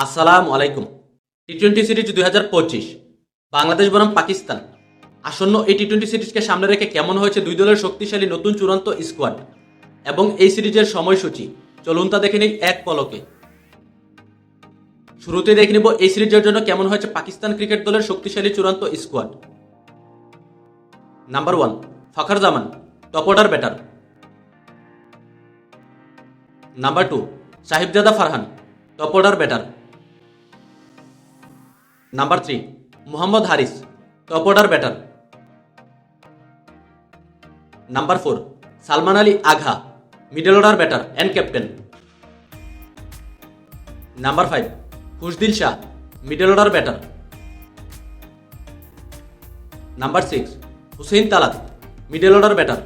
আসসালামু আলাইকুম। টি-20 সিরিজ 2025 বাংলাদেশ বনাম পাকিস্তান। আসন্ন এই টি-20 সিরিজকে সামনে রেখে কেমন হয়েছে দুই দলের শক্তিশালী নতুন চূড়ান্ত স্কোয়াড এবং এই সিরিজের সময়সূচি, চলুন তা দেখে নেই এক পলকে। শুরুতে দেখে নেব এই সিরিজের জন্য কেমন হয়েছে পাকিস্তান ক্রিকেট দলের শক্তিশালী চূড়ান্ত squad. Number 1 Fakhar Zaman, top order batter. Number 2 Sahibzada Farhan, top order batter. Number 3 Mohammad Haris, top order batter. Number 4 Salman Ali Agha, middle order batter and captain. Number 5 Khushdil Shah, middle order batter. Number 6 Hussain Talat, middle order batter.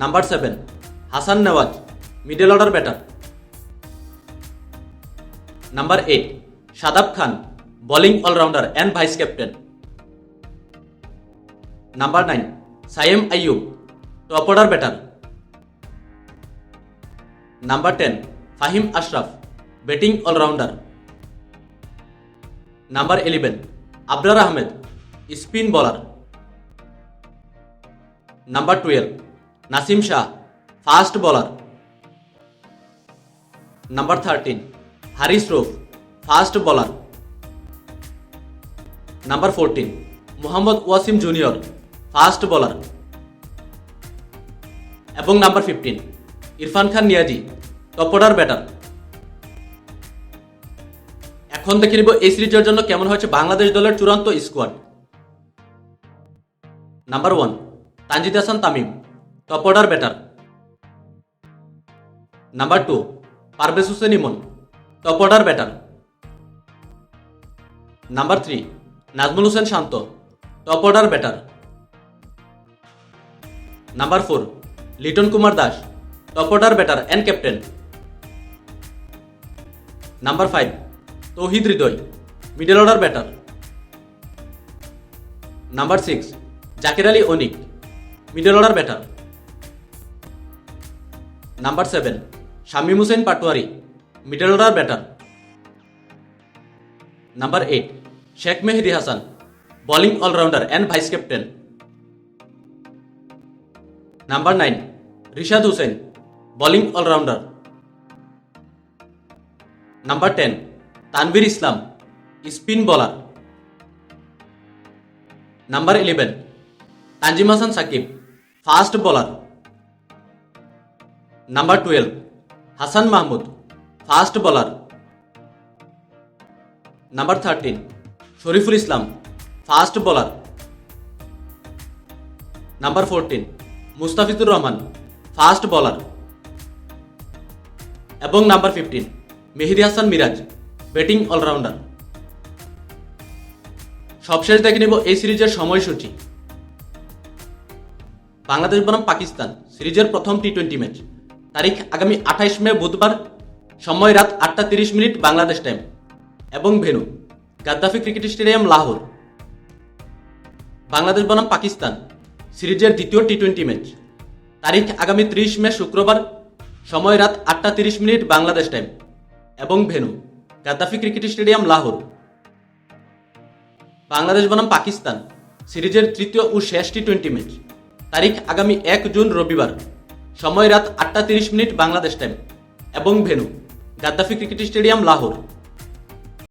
Number 7 Hasan Nawaz, middle order batter. Number 8 Shadab Khan, bowling allrounder and vice captain. Number 9 Saim Ayub, top order batter. Number 10 Faheem Ashraf, batting allrounder. Number 11 Abrar Ahmed, spin bowler. Number 12 Naseem Shah, fast bowler. Number 13 Haris Rauf, fast bowler. Number 14 Mohammad Wasim junior, fast bowler. এবং number 15 Irfan Khan Niazi, top order batter. এখন দেখে নিব এই সিরিজের জন্য কেমন হয়েছে বাংলাদেশ দলের চূড়ান্ত squad. Number 1 Tanzid Hasan Tamim, top order batter. Number 2 Parvez Hossain Emon, top order batter. Number 3 Najmul Hossain Shanto, top order batter. Number 4 Litton Kumar Das, top order batter and captain. Number 5 Towhid Hridoy, middle order batter. Number 6 Jaker Ali Anik, middle order batter. Number 7 Shamim Hossain Patwary, middle order batter. Number 8 Sheikh Mahedi Hasan, bowling allrounder and vice captain. Number 9 Rishad Hossain, bowling allrounder. Number 10 Tanvir Islam, spin bowler. Number 11 Tanzim Hasan Sakib, fast bowler. Number 12 Hasan Mahmud, fast bowler. Number 13 Shoriful Islam, fast bowler. Number 14 Mustafizur Rahman, fast bowler. এবং number 15 Mehedi Hasan Miraz, batting allrounder. সবশেষ দেখে নেব এই সিরিজের সময়সূচি। বাংলাদেশ বনাম পাকিস্তান সিরিজের প্রথম টি-20 ম্যাচ, তারিখ আগামী 28 মে বুধবার, সময় রাত 8:30 বাংলাদেশ টাইম এবং venue Gaddafi cricket stadium Lahore. Bangladesh বনাম পাকিস্তান সিরিজের দ্বিতীয় টি-20 ম্যাচ, তারিখ আগামী 30 মে শুক্রবার, সময় রাত 8:30 বাংলাদেশ টাইম এবং venue Gaddafi cricket stadium Lahore. Bangladesh বনাম পাকিস্তান সিরিজের তৃতীয় ও শেষ টি-20 ম্যাচ, তারিখ আগামী 1 জুন রবিবার, সময় রাত 8:30 বাংলাদেশ টাইম এবং venue Gaddafi cricket stadium Lahore.